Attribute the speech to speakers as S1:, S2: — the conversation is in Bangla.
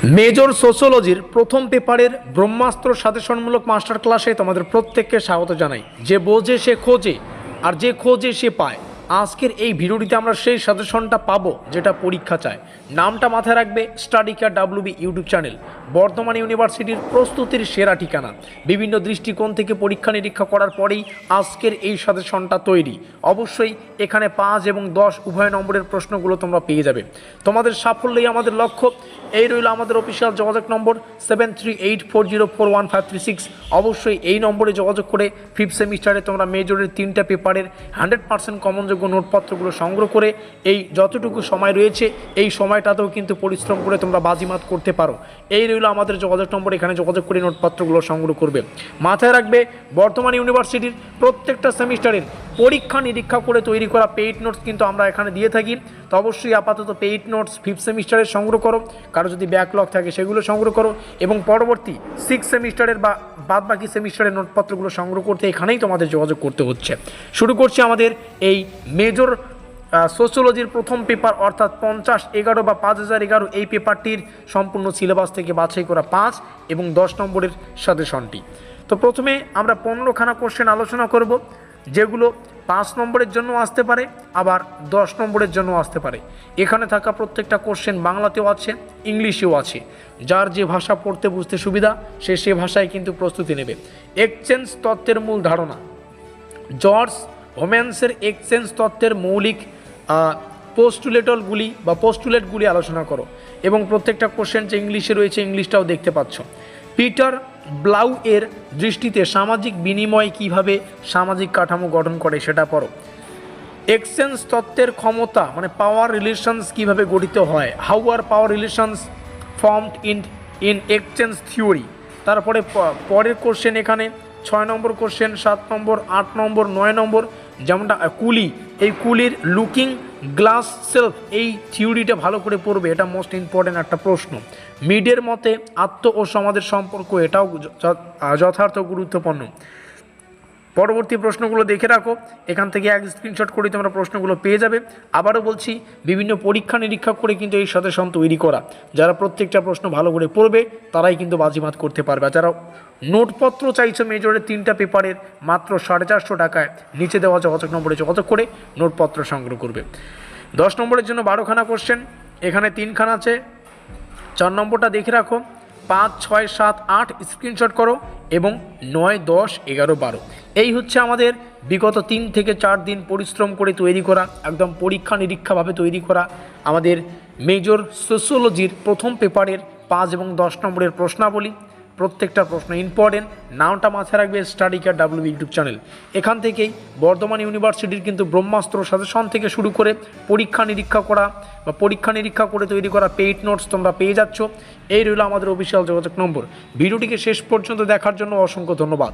S1: মেজর সোশ্যোলজির প্রথম পেপারের ব্রহ্মাস্ত্র সাজেশনমূলক মাস্টার ক্লাসে তোমাদের প্রত্যেককে স্বাগত জানাই। যে বোঝে সে খোঁজে, আর যে খোঁজে সে পায়। আজকের এই ভিডিওটিতে আমরা সেই সাজেশনটা পাবো যেটা পরীক্ষা চায়। নামটা মাথায় রাখবে, study care WB YouTube channel Bardhaman ইউনিভার্সিটির প্রস্তুতির সেরা ঠিকানা। বিভিন্ন দৃষ্টিকোণ থেকে পরীক্ষা নিরীক্ষা করার পরেই আজকের এই সাজেশনটা তৈরি। অবশ্যই এখানে 5 এবং 10 উভয় নম্বরের প্রশ্নগুলো তোমরা পেয়ে যাবে। তোমাদের সাফল্যই আমাদের লক্ষ্য। এই রইল আমাদের অফিসিয়াল যোগাযোগ নম্বর 7384041536। অবশ্যই এই নম্বরে যোগাযোগ করে 5th সেমিস্টারে তোমরা মেজরের 3টা পেপারের 100% কমনযোগ্য নোটপত্রগুলো সংগ্রহ করে এই যতটুকু সময় রয়েছে এই সময়টাতেও কিন্তু পরিশ্রম করে তোমরা বাজিমাত করতে পারো। এই রইল আমাদের যোগাযোগ নম্বর, এখানে যোগাযোগ করে নোটপত্রগুলো সংগ্রহ করবে। মাথায় রাখবে, বর্তমান ইউনিভার্সিটির প্রত্যেকটা সেমিস্টারের পরীক্ষা নিরীক্ষা করে তৈরি করা পেইড নোটস কিন্তু আমরা এখানে দিয়ে থাকি। তো অবশ্যই আপাতত পেইড নোটস 5th সেমিস্টারের সংগ্রহ করো, কারো যদি ব্যাকলগ থাকে সেগুলো সংগ্রহ করো, এবং পরবর্তী 6th সেমিস্টারের বা বাদবাকি সেমিস্টারের নোটপত্রগুলো সংগ্রহ করতে এখানেই তোমাদের যোগাযোগ করতে হচ্ছে। শুরু করছি আমাদের এই মেজর সোশ্যোলজির প্রথম পেপার, অর্থাৎ 5011 বা 5011 এই পেপারটির সম্পূর্ণ সিলেবাস থেকে বাছাই করা 5 এবং 10 নম্বরের সাজেশনটি। তো প্রথমে আমরা 15খানা কোশ্চেন আলোচনা করব, যেগুলো 5 নম্বরের জন্য আসতে পারে, আবার 10 নম্বরের জন্য আসতে পারে। এখানে থাকা প্রত্যেকটা কোশ্চেন বাংলাতেও আছে, ইংলিশেও আছে। যার যে ভাষা পড়তে বুঝতে সুবিধা সে ভাষায় কিন্তু প্রস্তুতি নেবে। এক্সচেঞ্জ তত্ত্বের মূল ধারণা, জর্জ হোমেন্সের এক্সচেঞ্জ তত্ত্বের মৌলিক পোস্টুলেটগুলি আলোচনা করো, এবং প্রত্যেকটা কোশ্চেন যে ইংলিশে রয়েছে ইংলিশটাও দেখতে পাচ্ছ। পিটার ব্লাউ এর দৃষ্টিতে সামাজিক বিনিময় কিভাবে সামাজিক কাঠামো গঠন করে সেটা পড়ো। এক্সচেঞ্জ তত্ত্বের ক্ষমতা মানে পাওয়ার রিলেশনস কিভাবে গঠিত হয়, how are power relations formed in exchange theory. তারপরে পরের কোশ্চেন এখানে 6 নম্বর কোশ্চেন, 7 নম্বর, 8 নম্বর, 9 নম্বর, যেমনটা কুলি, এই কুলির লুকিং গ্লাস সেলফ এই থিওরিটা ভালো করে পড়বে, এটা মোস্ট ইম্পর্টেন্ট একটা প্রশ্ন। মিডের মতে আত্ম ও সমাজের সম্পর্ক, এটাও যথার্থ গুরুত্বপূর্ণ। পরবর্তী প্রশ্নগুলো দেখে রাখো, এখান থেকে এক স্ক্রিনশট করে তোমরা প্রশ্নগুলো পেয়ে যাবে। আবারও বলছি, বিভিন্ন পরীক্ষা নিরীক্ষা করে কিন্তু এই সাজেশন তৈরি করা। যারা প্রত্যেকটা প্রশ্ন ভালো করে পড়বে তারাই কিন্তু বাজিমাত করতে পারবে। আর যারা নোটপত্র চাইছো মেজরের 3টা পেপারের মাত্র 450 টাকায়, নিচে দেওয়া যোগাযোগ নম্বরে যোগাযোগ করে নোটপত্র সংগ্রহ করবে। 10 নম্বরের জন্য 12খানা কোশ্চেন, এখানে 3খানা আছে। 4 নম্বরটা দেখে রাখো, 5, 6, 7, 8 স্ক্রিনশট করো, এবং 9, 10, 11, 12 এই হচ্ছে আমাদের বিগত 3 থেকে 4 দিন পরিশ্রম করে তৈরি করা, একদম পরীক্ষা নিরীক্ষাভাবে তৈরি করা আমাদের মেজর সোশ্যোলজির প্রথম পেপারের 5 এবং 10 নম্বরের প্রশ্নাবলী। প্রত্যেকটা প্রশ্ন ইম্পর্টেন্ট। নামটা মাথায় রাখবে, study care WB YouTube channel. এখান থেকেই বর্ধমান ইউনিভার্সিটির কিন্তু ব্রহ্মাস্ত্র সাজেশন থেকে শুরু করে পরীক্ষা নিরীক্ষা করে তৈরি করা পেইড নোটস তোমরা পেয়ে যাচ্ছ। এই রইল আমাদের অফিসিয়াল যোগাযোগ নম্বর। ভিডিওটিকে শেষ পর্যন্ত দেখার জন্য অসংখ্য ধন্যবাদ।